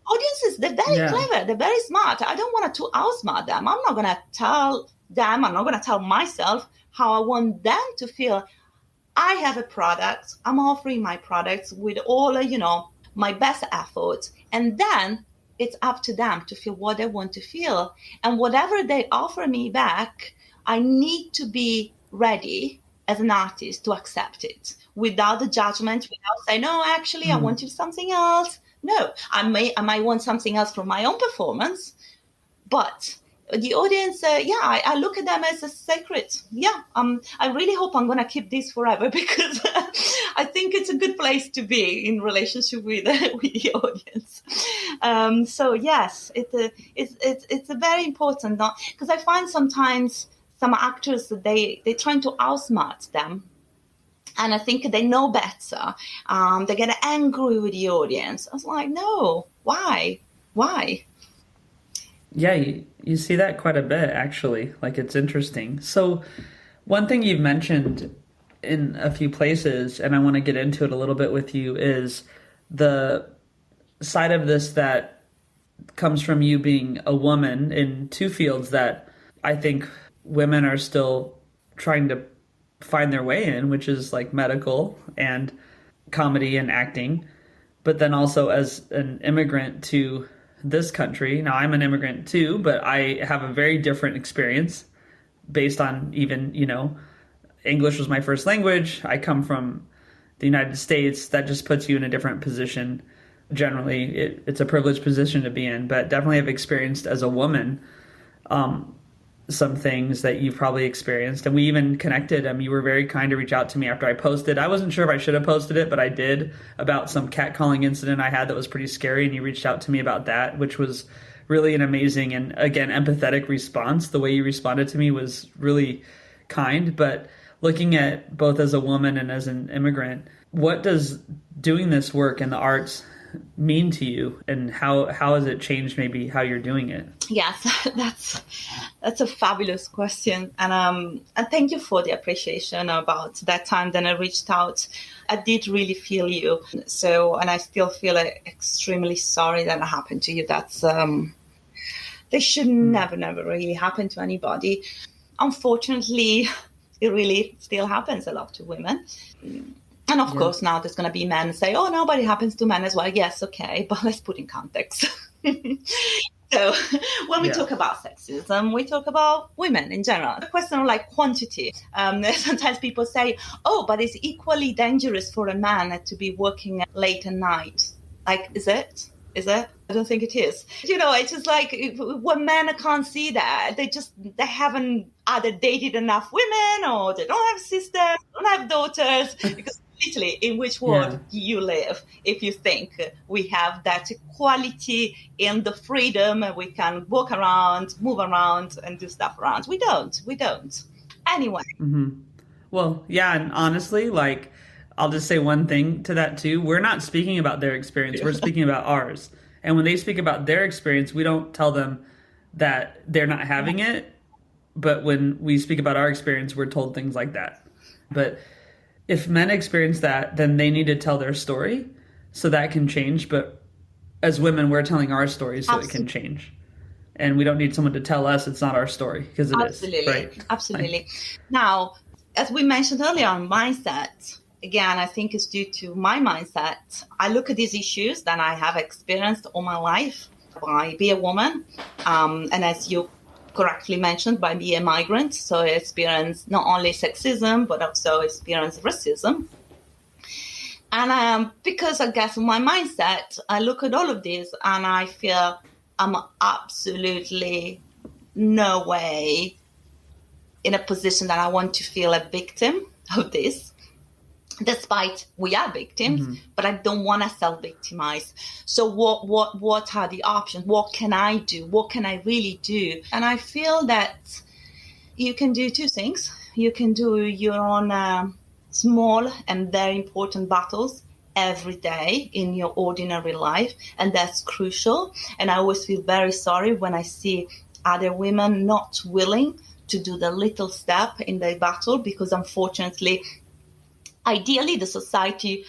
audiences, they're very clever, they're very smart. I don't want to outsmart them. I'm not going to tell them, I'm not going to tell myself how I want them to feel. I have a product. I'm offering my products with all, my best effort. And then it's up to them to feel what they want to feel. And whatever they offer me back, I need to be ready as an artist to accept it. without the judgment, without saying, no, actually, I want you something else. No, I might want something else from my own performance, but the audience, I look at them as a sacred. Yeah, I really hope I'm going to keep this forever, because I think it's a good place to be in relationship with the audience. So yes, it's a very important, because I find sometimes some actors, they're trying to outsmart them. And I think they know better. They get angry with the audience. I was like, no, why? Yeah, you see that quite a bit, actually. Like, it's interesting. So one thing you've mentioned in a few places, and I want to get into it a little bit with you, is the side of this that comes from you being a woman in two fields that I think women are still trying to find their way in, which is like medical and comedy and acting. But then also as an immigrant to this country. Now, I'm an immigrant too, but I have a very different experience based on even, English was my first language. I come from the United States. That just puts you in a different position. Generally, it's a privileged position to be in, but definitely have experienced as a woman some things that you've probably experienced. And we even connected. You were very kind to reach out to me after I posted. I wasn't sure if I should have posted it, but I did, about some catcalling incident I had that was pretty scary. And you reached out to me about that, which was really an amazing and, again, empathetic response. The way you responded to me was really kind. But looking at both as a woman and as an immigrant, what does doing this work in the arts mean to you, and how has it changed maybe how you're doing it? Yes, that's a fabulous question, and thank you for the appreciation about that time that I reached out. I did really feel you, and I still feel extremely sorry that it happened to you. That's they should never really happen to anybody. Unfortunately, it really still happens a lot to women. And of course, now there's going to be men say, oh, nobody happens to men as well. Yes, okay, but let's put in context. So when we talk about sexism, we talk about women in general. The question of like quantity. Sometimes people say, oh, but it's equally dangerous for a man to be working late at night. Like, is it? I don't think it is. It's just like when men can't see that, they haven't either dated enough women, or they don't have sisters, don't have daughters, because literally, in which world do you live if you think we have that equality in the freedom and we can walk around, move around, and do stuff around? We don't. Anyway. Mm-hmm. Well, yeah, and honestly, like, I'll just say one thing to that too. We're not speaking about their experience. We're speaking about ours. And when they speak about their experience, we don't tell them that they're not having it. But when we speak about our experience, we're told things like that. But if men experience that, then they need to tell their story so that can change. But as women, we're telling our story so it can change. And we don't need someone to tell us it's not our story, because it is. Right? Absolutely. Now, as we mentioned earlier on mindset, again, I think it's due to my mindset. I look at these issues that I have experienced all my life by being a woman. And as you correctly mentioned, by being a migrant. So I experienced not only sexism, but also experienced racism. And because I guess my mindset, I look at all of this and I feel I'm absolutely no way in a position that I want to feel a victim of this. Despite we are victims, but I don't want to self-victimize. So what are the options? What can I do? What can I really do? And I feel that you can do two things. You can do your own small and very important battles every day in your ordinary life, and that's crucial. And I always feel very sorry when I see other women not willing to do the little step in their battle, because unfortunately, ideally, the society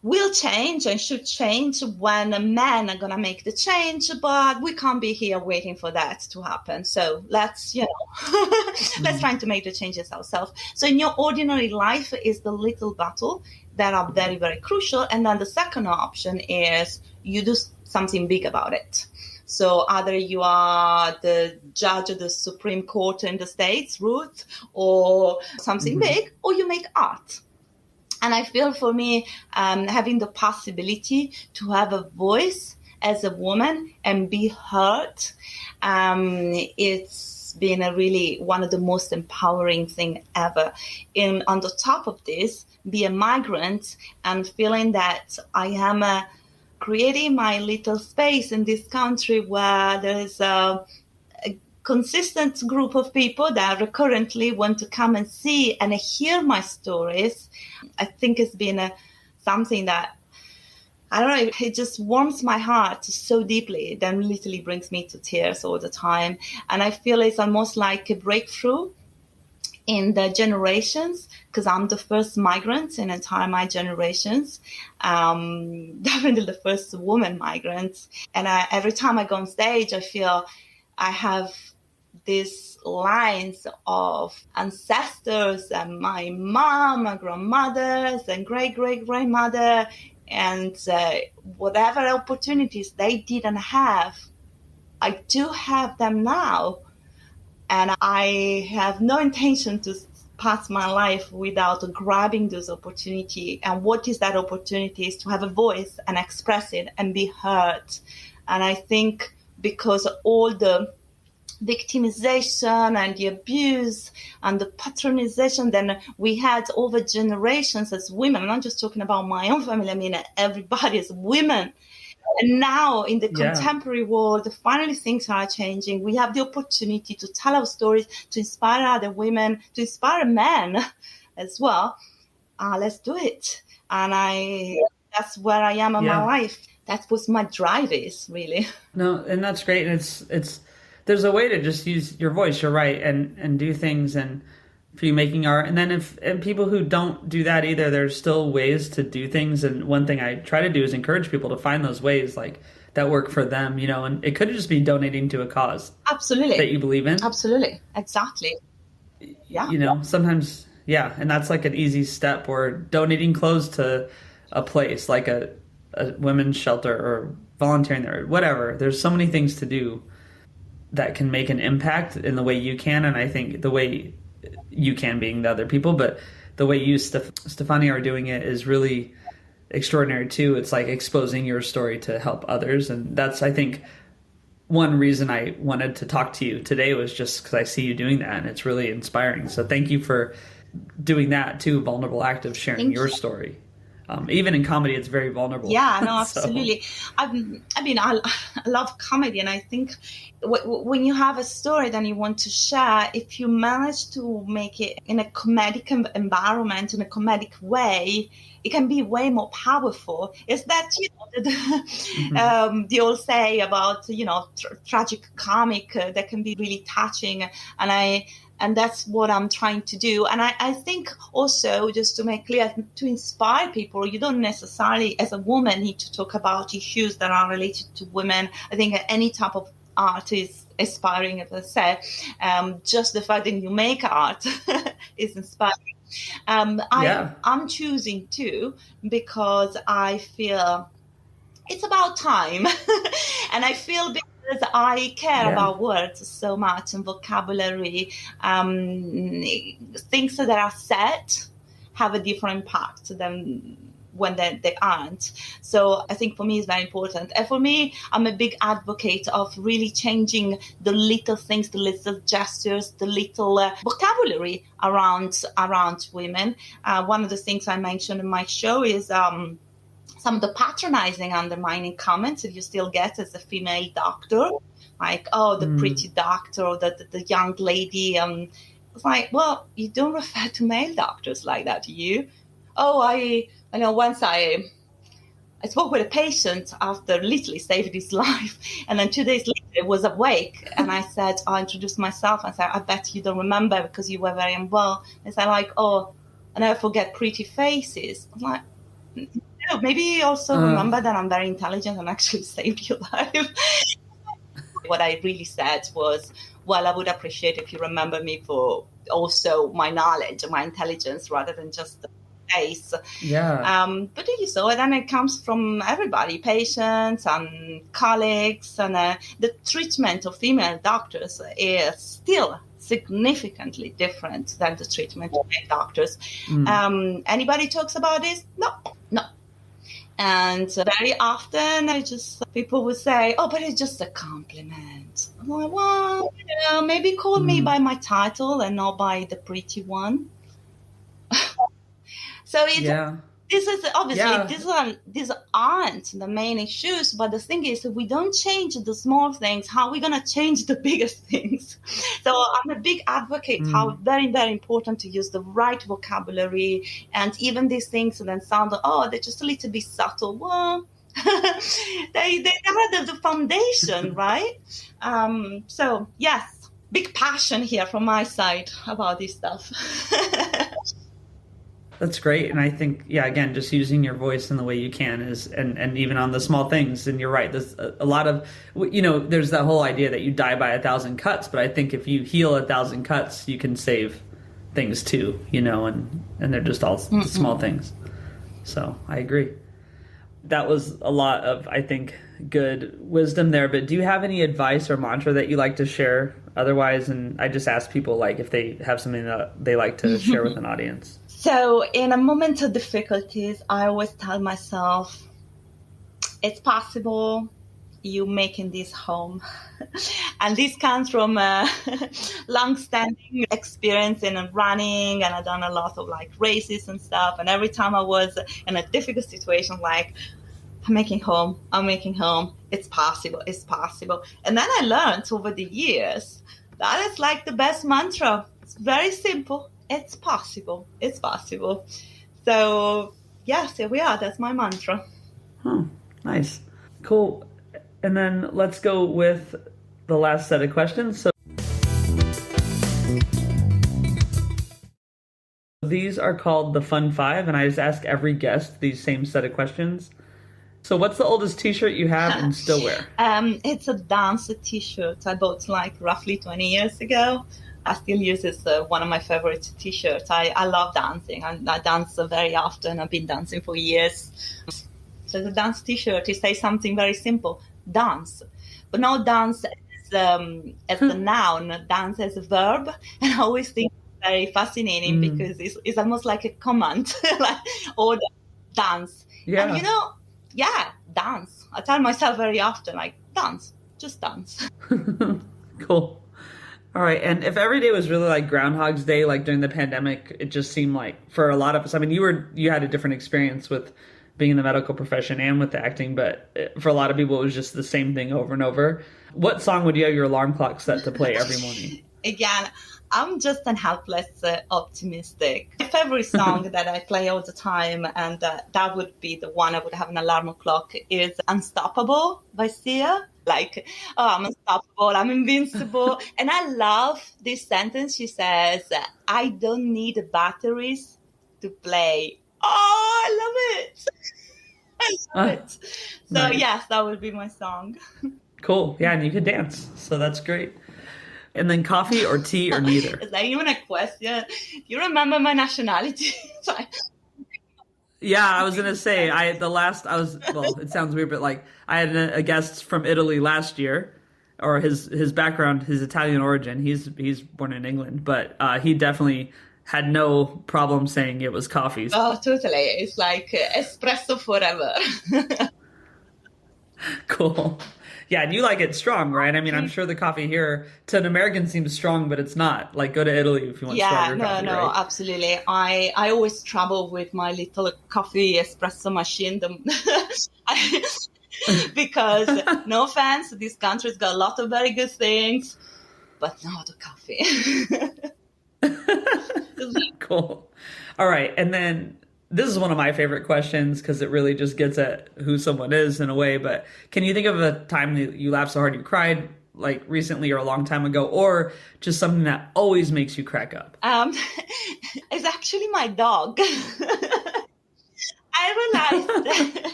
will change and should change when men are going to make the change, but we can't be here waiting for that to happen. So let's, let's try to make the changes ourselves. So in your ordinary life is the little battle that are very, very crucial. And then the second option is you do something big about it. So either you are the judge of the Supreme Court in the States, Ruth, or something big, or you make art. And I feel for me, having the possibility to have a voice as a woman and be heard, it's been a really one of the most empowering thing ever. And on the top of this, be a migrant and feeling that I am creating my little space in this country where there is a consistent group of people that recurrently want to come and see and hear my stories. I think it's been something that, I don't know, it just warms my heart so deeply, then literally brings me to tears all the time. And I feel it's almost like a breakthrough in the generations, because I'm the first migrant in entire my generations, definitely the first woman migrant. And every time I go on stage, I feel I have these lines of ancestors and my mom, my grandmothers and great-great-grandmother, and whatever opportunities they didn't have, I do have them now. And I have no intention to pass my life without grabbing those opportunities. And what is that opportunity? Is to have a voice and express it and be heard. And I think because all the victimization and the abuse and the patronization then we had over generations as women, I'm not just talking about my own family, I mean everybody as women. And now in the contemporary world, finally things are changing. We have the opportunity to tell our stories, to inspire other women, to inspire men as well. Let's do it. And that's where I am in my life. That was my drive is really. No, and that's great. And it's there's a way to just use your voice, you're right, and do things, and for you making art. And then and people who don't do that either, there's still ways to do things. And one thing I try to do is encourage people to find those ways like that work for them, you know, and it could just be donating to a cause. Absolutely. That you believe in. Absolutely. Exactly. Yeah. You know, sometimes, and that's like an easy step, or donating clothes to a place like a women's shelter or volunteering there, or whatever. There's so many things to do that can make an impact in the way you can. And I think the way you can, being the other people, but the way you, Stefania, are doing it is really extraordinary too. It's like exposing your story to help others. And that's, I think, one reason I wanted to talk to you today was just because I see you doing that, and it's really inspiring. So thank you for doing that too, vulnerable act of sharing your story. Even in comedy, it's very vulnerable. Yeah, no, absolutely. I mean, I love comedy, and I think when you have a story that you want to share, if you manage to make it in a comedic environment, in a comedic way, it can be way more powerful. Is that, you know, the old say about, you know, tragic comic that can be really touching, and that's what I'm trying to do. And I think also, just to make clear, to inspire people, you don't necessarily, as a woman, need to talk about issues that are related to women. I think any type of art is inspiring, as I said. Just the fact that you make art is inspiring. I'm choosing to, because I feel it's about time. And I feel because I care about words so much and vocabulary. Things that are said have a different impact than when they aren't. So I think for me it's very important. And for me, I'm a big advocate of really changing the little things, the little gestures, the little vocabulary around women. One of the things I mentioned in my show is some of the patronizing, undermining comments that you still get as a female doctor, like, oh, the pretty doctor, or the young lady. It's like, well, you don't refer to male doctors like that, do you? Oh, I know once I spoke with a patient after literally saved his life, and then 2 days later I was awake, and I said, I introduced myself, and said, I bet you don't remember because you were very unwell. And I like, oh, I never forget pretty faces. I'm like, no, maybe you also remember that I'm very intelligent and actually saved your life. What I really said was, well, I would appreciate if you remember me for also my knowledge and my intelligence rather than just the face. Yeah. But you saw it, and it comes from everybody, patients and colleagues, and the treatment of female doctors is still significantly different than the treatment by doctors. Anybody talks about this? No. And very often people would say, oh, but it's just a compliment. I'm like, well, maybe call me by my title and not by the pretty one. So this is obviously, these aren't the main issues, but the thing is, if we don't change the small things, how are we going to change the biggest things? So I'm a big advocate how very, very important to use the right vocabulary, and even these things then sound, they're just a little bit subtle. Well, they are the foundation, right? So yes, big passion here from my side about this stuff. That's great. And I think, again, just using your voice in the way you can and even on the small things. And you're right. There's a lot of, there's that whole idea that you die by 1,000 cuts. But I think if you heal 1,000 cuts, you can save things too, and they're just all small things. So I agree. That was a lot of, I think, good wisdom there. But do you have any advice or mantra that you like to share otherwise? And I just ask people, like, if they have something that they like to share with an audience. So in a moment of difficulties, I always tell myself, it's possible you making this home. And this comes from a long-standing experience in running, and I've done a lot of races and stuff. And every time I was in a difficult situation, I'm making home, it's possible. And then I learned over the years that is the best mantra. It's very simple. It's possible. So, yes, here we are. That's my mantra. Oh, nice. Cool. And then let's go with the last set of questions. So these are called the Fun 5, and I just ask every guest these same set of questions. So what's the oldest t-shirt you have and still wear? It's a dance t-shirt I bought roughly 20 years ago. I still use it as one of my favorite t-shirts. I love dancing. I dance very often. I've been dancing for years. So the dance t-shirt, it says something very simple, dance. But not dance as the noun, dance as a verb. And I always think it's very fascinating because it's almost like a command, order, dance. Yeah. And dance. I tell myself very often, dance, just dance. Cool. All right. And if every day was really like Groundhog's Day, during the pandemic, it just seemed like for a lot of us, I mean, you had a different experience with being in the medical profession and with the acting, but for a lot of people, it was just the same thing over and over. What song would you have your alarm clock set to play every morning? Again, I'm just an helpless optimistic. My favorite song that I play all the time, and that would be the one I would have an alarm clock, is Unstoppable by Sia. I'm unstoppable, I'm invincible. And I love this sentence. She says, I don't need batteries to play. Oh, I love it. I love it. So nice. Yes, that would be my song. Cool. Yeah, and you could dance. So that's great. And then coffee or tea or neither? Is that even a question? Do you remember my nationality? Yeah, I was going to say, it sounds weird, but I had a guest from Italy last year, or his background, his Italian origin. He's born in England, but he definitely had no problem saying it was coffee. Oh, totally. It's espresso forever. Cool. Yeah, and you like it strong, right? I mean, I'm sure the coffee here to an American seems strong, but it's not. Go to Italy if you want stronger coffee, right? Absolutely. I always travel with my little coffee espresso machine. Because, no offense, this country's got a lot of very good things, but not the coffee. Cool. All right, and then this is one of my favorite questions because it really just gets at who someone is in a way. But can you think of a time that you laughed so hard you cried, recently or a long time ago, or just something that always makes you crack up? It's actually my dog. I realized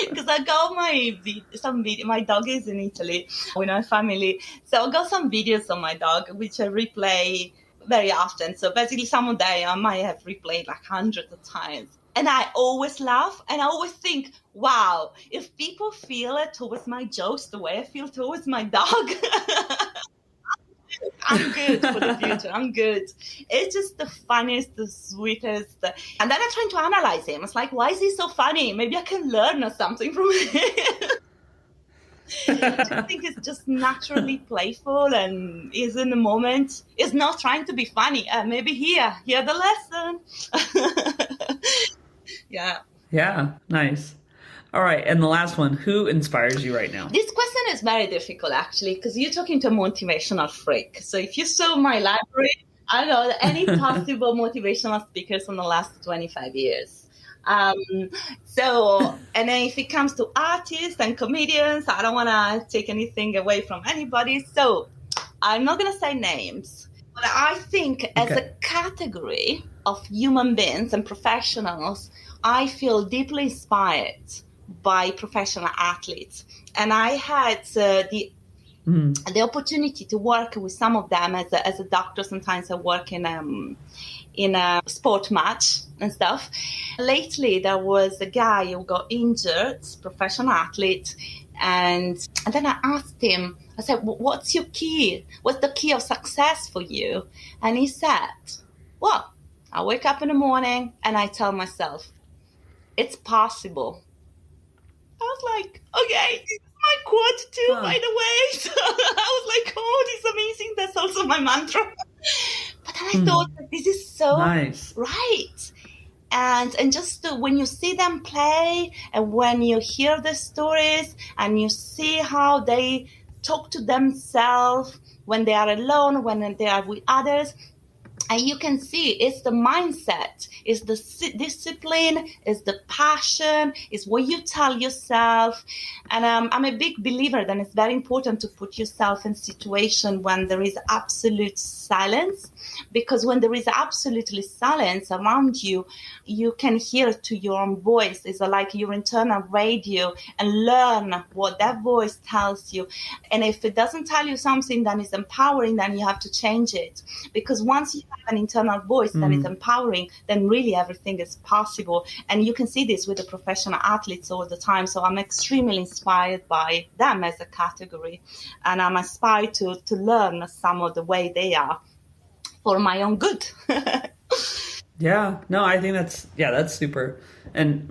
because I got some video. My dog is in Italy with my family, so I got some videos of my dog which I replay very often. So basically, some of them I might have replayed hundreds of times. And I always laugh, and I always think, wow, if people feel it towards my jokes the way I feel towards my dog, I'm good for the future. I'm good. It's just the funniest, the sweetest. And then I'm trying to analyze him. It's like, why is he so funny? Maybe I can learn something from him. I think it's just naturally playful and is in the moment. Is not trying to be funny. Maybe hear the lesson. Yeah. Yeah, nice. All right, and the last one, who inspires you right now? This question is very difficult, actually, because you're talking to a motivational freak. So if you saw my library, I know any possible motivational speakers from the last 25 years. And then if it comes to artists and comedians, I don't want to take anything away from anybody. So I'm not going to say names. But I think as a category of human beings and professionals, I feel deeply inspired by professional athletes. And I had the opportunity to work with some of them as a doctor. Sometimes I work in a sport match and stuff. Lately, there was a guy who got injured, professional athlete. And then I asked him, I said, what's your key? What's the key of success for you? And he said, well, I wake up in the morning and I tell myself, it's possible. I was like, okay, this is my quote too, by the way. So I was like, oh, this is amazing. That's also my mantra. But then I thought that this is so nice. Right. And just when you see them play and when you hear the stories and you see how they talk to themselves when they are alone, when they are with others, and you can see it's the mindset, it's the discipline, it's the passion, it's what you tell yourself. And I'm a big believer that it's very important to put yourself in a situation when there is absolute silence, because when there is absolutely silence around you, you can hear to your own voice. It's like your internal radio and learn what that voice tells you. And if it doesn't tell you something that is empowering, then you have to change it. Because once you have an internal voice that is empowering, then really everything is possible. And you can see this with the professional athletes all the time. So I'm extremely inspired by them as a category. And I'm inspired to learn some of the way they are for my own good. Yeah, no, I think that's super. And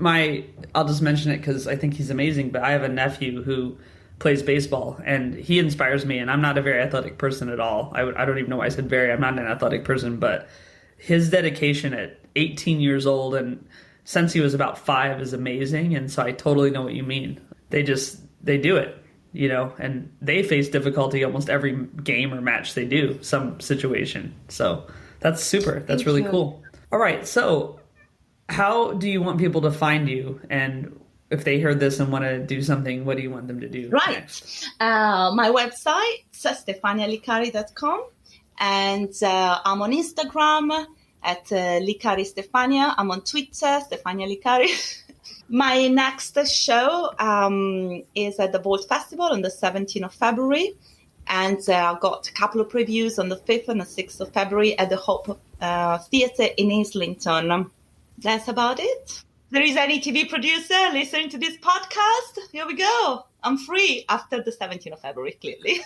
I'll just mention it because I think he's amazing, but I have a nephew who plays baseball and he inspires me, and I'm not a very athletic person at all. I don't even know why I said very. I'm not an athletic person, but his dedication at 18 years old and since he was about 5 is amazing. And so I totally know what you mean. They do it, and they face difficulty almost every game or match they do, some situation. So that's super. That's really cool. All right. So how do you want people to find you? And if they heard this and want to do something, what do you want them to do? Right. Next? My website, stefanialicari.com. And I'm on Instagram at Licari Stefania. I'm on Twitter, Stefania Licari. My next show is at the Bolt Festival on the 17th of February. And I've got a couple of previews on the 5th and the 6th of February at the Hope Theatre in Islington. That's about it. There is any TV producer listening to this podcast? Here we go. I'm free after the 17th of February, clearly.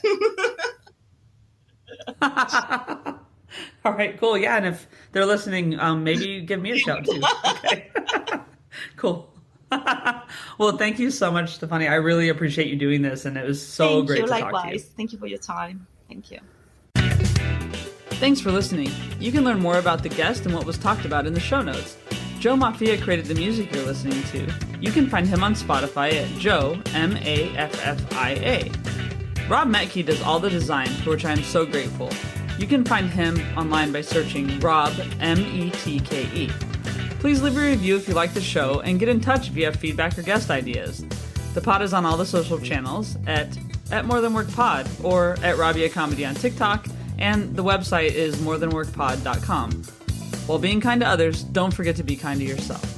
All right, cool. Yeah, and if they're listening, maybe give me a shout too. Okay. Cool. Well, thank you so much, Stefania. I really appreciate you doing this, and it was so great to talk to you. Thank you for your time. Thank you. Thanks for listening. You can learn more about the guest and what was talked about in the show notes. Joe Maffia created the music you're listening to. You can find him on Spotify at Joe, Maffia. Rob Metke does all the design, for which I am so grateful. You can find him online by searching Rob, Metke. Please leave a review if you like the show, and get in touch if you have feedback or guest ideas. The pod is on all the social channels at More Than Work Pod or at Rabia Comedy on TikTok, and the website is morethanworkpod.com. While being kind to others, don't forget to be kind to yourself.